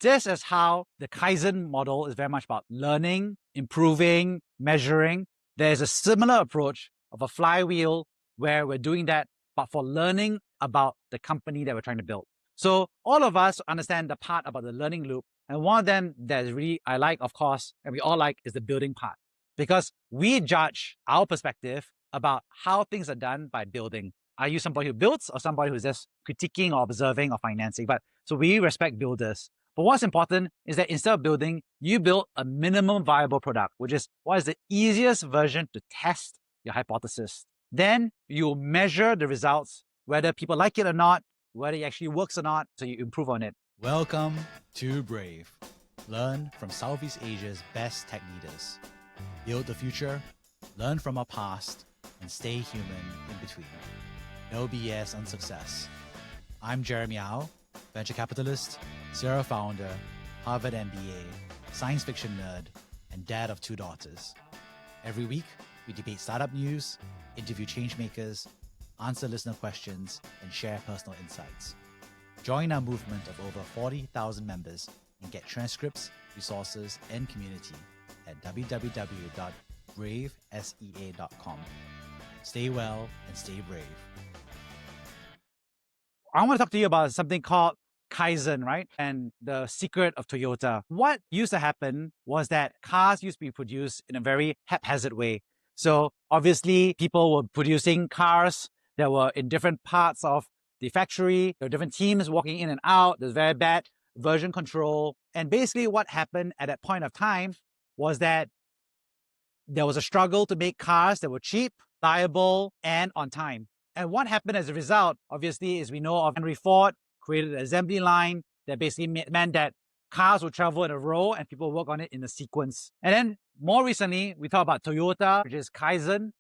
This is how the Kaizen model is very much about learning, improving, measuring. There's a similar approach of a flywheel where we're doing that, but for learning about the company that we're trying to build. So all of us understand the part about the learning loop. And one of them that is really, I like, of course, and we all like, is the building part. Because we judge our perspective about how things are done by building. Are you somebody who builds or somebody who's just critiquing or observing or financing? But so we respect builders. But what's important is that instead of building, you build a minimum viable product, which is what is the easiest version to test your hypothesis. Then you measure the results, whether people like it or not, whether it actually works or not, so you improve on it. Welcome to Brave. Learn from Southeast Asia's best tech leaders. Build the future, learn from our past, and stay human in between. No BS on success. I'm Jeremy Au, venture capitalist, Sierra founder, Harvard MBA, science fiction nerd, and dad of 2 daughters. Every week, we debate startup news, interview changemakers, answer listener questions, and share personal insights. Join our movement of over 40,000 members and get transcripts, resources, and community at www.bravesea.com. Stay well and stay brave. I want to talk to you about something called Kaizen, right? And the secret of Toyota. What used to happen was that cars used to be produced in a very haphazard way. So obviously people were producing cars that were in different parts of the factory. There were different teams walking in and out. There's very bad version control. And basically what happened at that point of time was that there was a struggle to make cars that were cheap, reliable, and on time. And what happened as a result, obviously, is we know of Henry Ford created an assembly line that basically meant that cars would travel in a row and people work on it in a sequence. And then more recently, we talk about Toyota, which is Kaizen.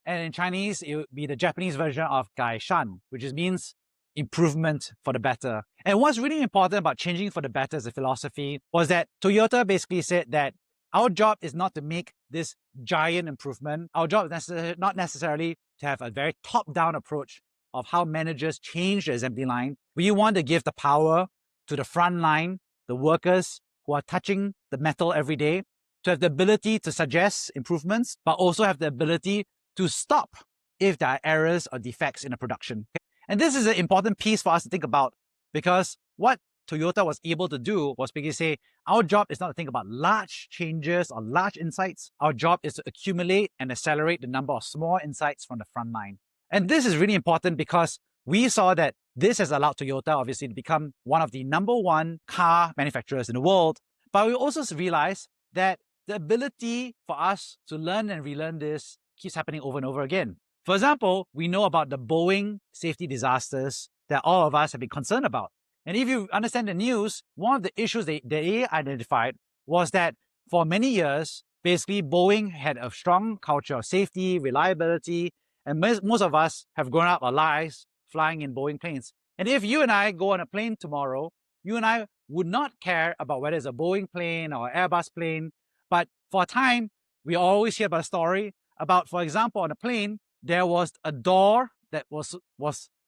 And in Chinese, it would be the Japanese version of Gaishan, which means improvement for the better. And what's really important about changing for the better as a philosophy was that Toyota basically said that our job is not to make this giant improvement. Our job is not necessarily to have a very top-down approach of how managers change the assembly line. We want to give the power to the front line, the workers who are touching the metal every day, to have the ability to suggest improvements, but also have the ability to stop if there are errors or defects in the production. And this is an important piece for us to think about, because what Toyota was able to do was basically say, our job is not to think about large changes or large insights. Our job is to accumulate and accelerate the number of small insights from the front line. And this is really important because we saw that this has allowed Toyota, obviously, to become one of the #1 car manufacturers in the world. But we also realized that the ability for us to learn and relearn this keeps happening over and over again. For example, we know about the Boeing safety disasters that all of us have been concerned about. And if you understand the news, one of the issues they identified was that for many years, basically Boeing had a strong culture of safety, reliability, and most of us have grown up our lives flying in Boeing planes. And if you and I go on a plane tomorrow, you and I would not care about whether it's a Boeing plane or an Airbus plane. But for a time, we always hear about a story about, for example, on a plane, there was a door that was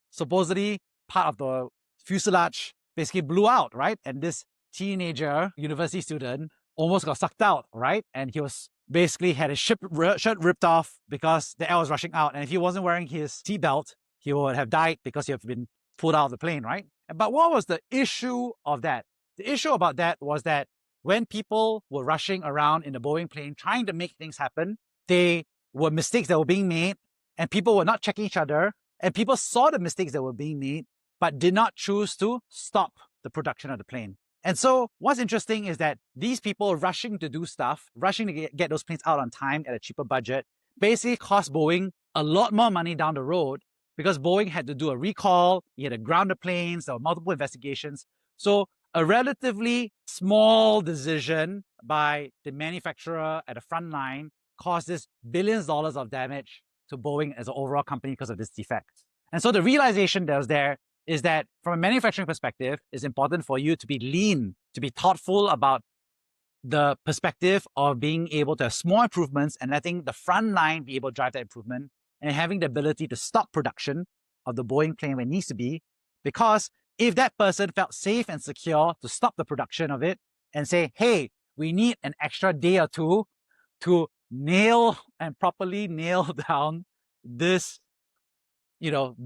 supposedly part of the fuselage basically blew out, right? And this teenager, university student, almost got sucked out, right? And he was basically had his shirt ripped off because the air was rushing out. And if he wasn't wearing his seatbelt, he would have died because he had been pulled out of the plane, right? But what was the issue of that? The issue about that was that when people were rushing around in the Boeing plane trying to make things happen, they were mistakes that were being made, and people were not checking each other, and people saw the mistakes that were being made, but did not choose to stop the production of the plane. And so what's interesting is that these people rushing to do stuff, rushing to get those planes out on time at a cheaper budget, basically cost Boeing a lot more money down the road because Boeing had to do a recall, he had to ground the planes, there were multiple investigations. So a relatively small decision by the manufacturer at the front line caused this billions of dollars of damage to Boeing as an overall company because of this defect. And so the realization that was there is that from a manufacturing perspective, it's important for you to be lean, to be thoughtful about the perspective of being able to have small improvements and letting the front line be able to drive that improvement and having the ability to stop production of the Boeing plane when it needs to be. Because if that person felt safe and secure to stop the production of it and say, hey, we need an extra day or two to nail and properly nail down this,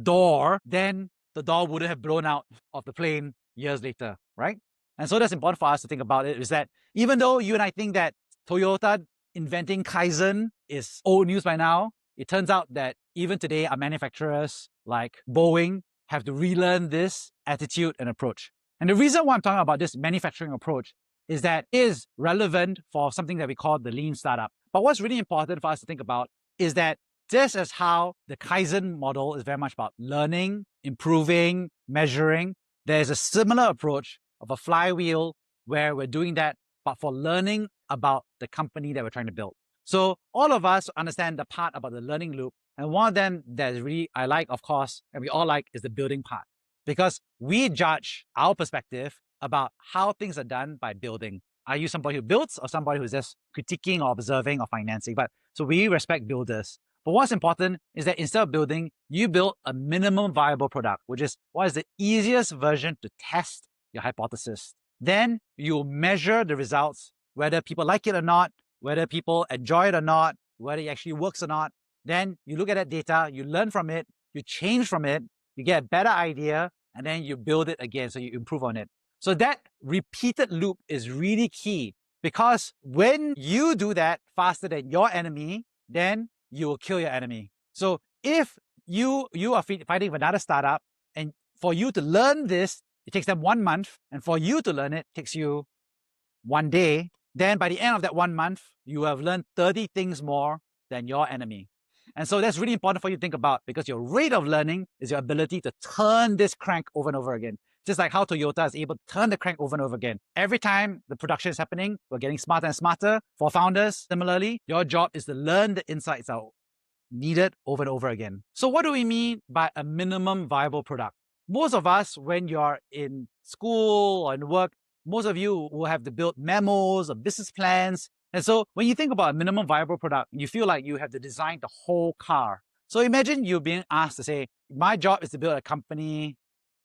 door, then the door wouldn't have blown out of the plane years later, right? And so that's important for us to think about it, is that even though you and I think that Toyota inventing Kaizen is old news by now, it turns out that even today, our manufacturers like Boeing have to relearn this attitude and approach. And the reason why I'm talking about this manufacturing approach is that it is relevant for something that we call the lean startup. But what's really important for us to think about is that just as how the Kaizen model is very much about learning, improving, measuring, there's a similar approach of a flywheel where we're doing that, but for learning about the company that we're trying to build. So all of us understand the part about the learning loop. And one of them that really I like, of course, and we all like, is the building part. Because we judge our perspective about how things are done by building. Are you somebody who builds or somebody who's just critiquing or observing or financing? So we respect builders. But what's important is that instead of building, you build a minimum viable product, which is what is the easiest version to test your hypothesis. Then you measure the results, whether people like it or not, whether people enjoy it or not, whether it actually works or not. Then you look at that data, you learn from it, you change from it, you get a better idea, and then you build it again, so you improve on it. So that repeated loop is really key, because when you do that faster than your enemy, then you will kill your enemy. So if you are fighting with another startup, and for you to learn this, it takes them 1 month, and for you to learn it takes you 1 day, then by the end of that 1 month, you have learned 30 things more than your enemy. And so that's really important for you to think about, because your rate of learning is your ability to turn this crank over and over again. Just like how Toyota is able to turn the crank over and over again. Every time the production is happening, we're getting smarter and smarter. For founders, similarly, your job is to learn the insights out needed over and over again. So what do we mean by a minimum viable product? Most of us, when you're in school or in work, most of you will have to build memos or business plans. And so when you think about a minimum viable product, you feel like you have to design the whole car. So imagine you being asked to say, my job is to build a company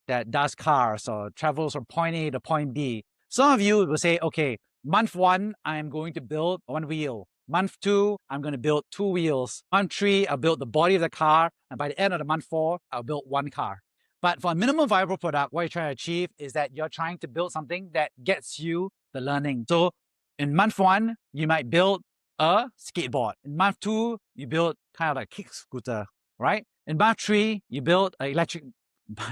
that does cars or travels from point A to point B. Some of you will say, okay, month 1, I'm going to build 1 wheel. Month 2, I'm going to build 2 wheels. Month 3, I'll build the body of the car. And by the end of the month 4, I'll build 1 car. But for a minimum viable product, what you're trying to achieve is that you're trying to build something that gets you the learning. So in month 1, you might build a skateboard. In month 2, you build kind of like a kick scooter, right? In month 3, you build an electric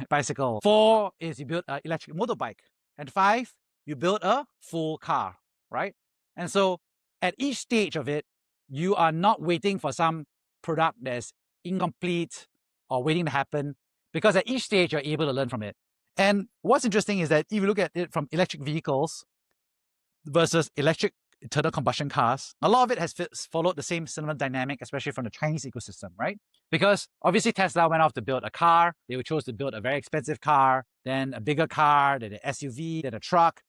bicycle. 4 is you build an electric motorbike. And 5, you build a full car, right? And so at each stage of it, you are not waiting for some product that's incomplete or waiting to happen, because at each stage, you're able to learn from it. And what's interesting is that if you look at it from electric vehicles versus electric internal combustion cars, a lot of it has followed the same similar dynamic, especially from the Chinese ecosystem, right? Because obviously Tesla went off to build a car. They chose to build a very expensive car, then a bigger car, then an SUV, then a truck.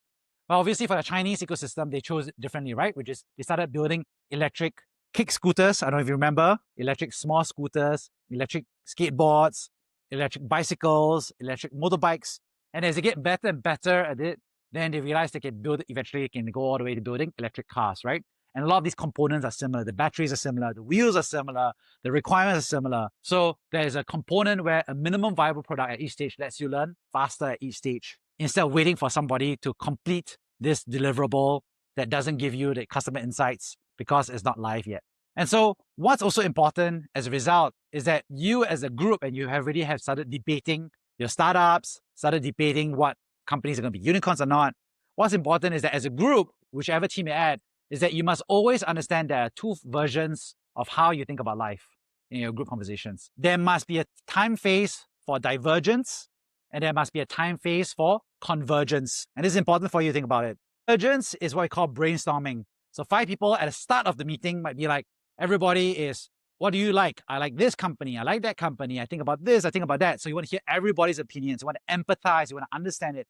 But obviously for the Chinese ecosystem, they chose it differently, right? Which is they started building electric kick scooters. I don't know if you remember, electric small scooters, electric skateboards, electric bicycles, electric motorbikes. And as they get better and better at it, then they realize they can build it, eventually they can go all the way to building electric cars, right? And a lot of these components are similar. The batteries are similar, the wheels are similar, the requirements are similar. So there's a component where a minimum viable product at each stage lets you learn faster at each stage, instead of waiting for somebody to complete this deliverable that doesn't give you the customer insights because it's not live yet. And so what's also important as a result is that you as a group, and you already have started debating your startups, started debating what companies are going to be unicorns or not. What's important is that as a group, whichever team you're at, is that you must always understand there are 2 versions of how you think about life in your group conversations. There must be a time phase for divergence, and there must be a time phase for convergence. And this is important for you to think about it. Divergence is what we call brainstorming. So 5 people at the start of the meeting might be like, everybody is, what do you like? I like this company. I like that company. I think about this. I think about that. So you want to hear everybody's opinions. You want to empathize. You want to understand it.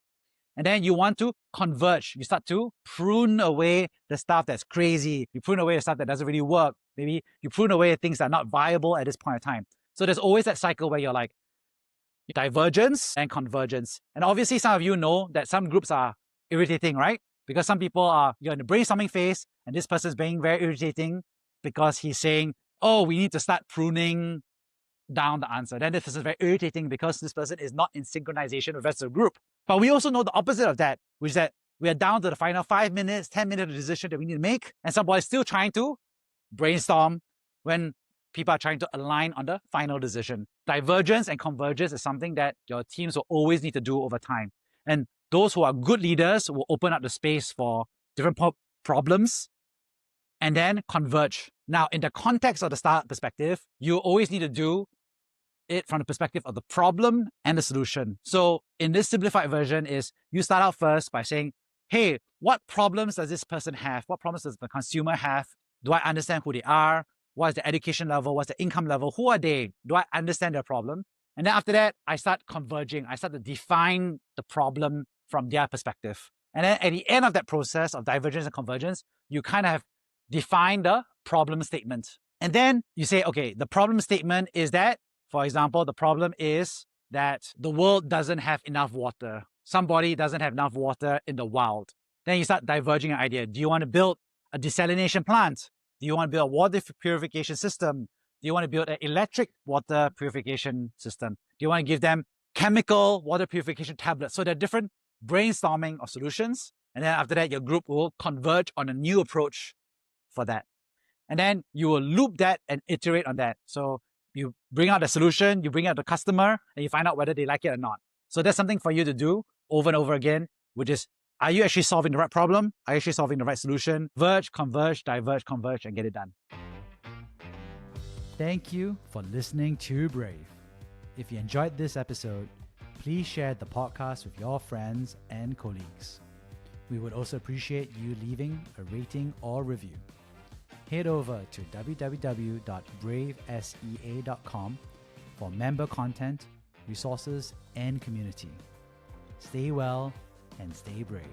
And then you want to converge. You start to prune away the stuff that's crazy. You prune away the stuff that doesn't really work. Maybe you prune away things that are not viable at this point in time. So there's always that cycle where you're like, divergence and convergence. And obviously, some of you know that some groups are irritating, right? Because some people are, you're in the brainstorming phase, and this person's being very irritating because he's saying, oh, we need to start pruning down the answer. Then this person is very irritating because this person is not in synchronization with the rest of the group. But we also know the opposite of that, which is that we are down to the final 5 minutes, 10 minutes of decision that we need to make, and somebody's still trying to brainstorm when people are trying to align on the final decision. Divergence and convergence is something that your teams will always need to do over time. And those who are good leaders will open up the space for different problems and then converge. Now, in the context of the startup perspective, you always need to do it from the perspective of the problem and the solution. So in this simplified version is you start out first by saying, hey, what problems does this person have? What problems does the consumer have? Do I understand who they are? What is the education level? What's the income level? Who are they? Do I understand their problem? And then after that, I start converging. I start to define the problem from their perspective. And then at the end of that process of divergence and convergence, you kind of have defined the problem statement. And then you say, okay, the problem statement is that, for example, the problem is that the world doesn't have enough water. Somebody doesn't have enough water in the wild. Then you start diverging an idea. Do you want to build a desalination plant? Do you want to build a water purification system? Do you want to build an electric water purification system? Do you want to give them chemical water purification tablets? So there are different brainstorming of solutions. And then after that, your group will converge on a new approach for that. And then you will loop that and iterate on that. So you bring out the solution, you bring out the customer, and you find out whether they like it or not. So that's something for you to do over and over again, which is, are you actually solving the right problem? Are you actually solving the right solution? Verge, converge, diverge, converge, and get it done. Thank you for listening to Brave. If you enjoyed this episode, please share the podcast with your friends and colleagues. We would also appreciate you leaving a rating or review. Head over to www.bravesea.com for member content, resources, and community. Stay well and stay brave.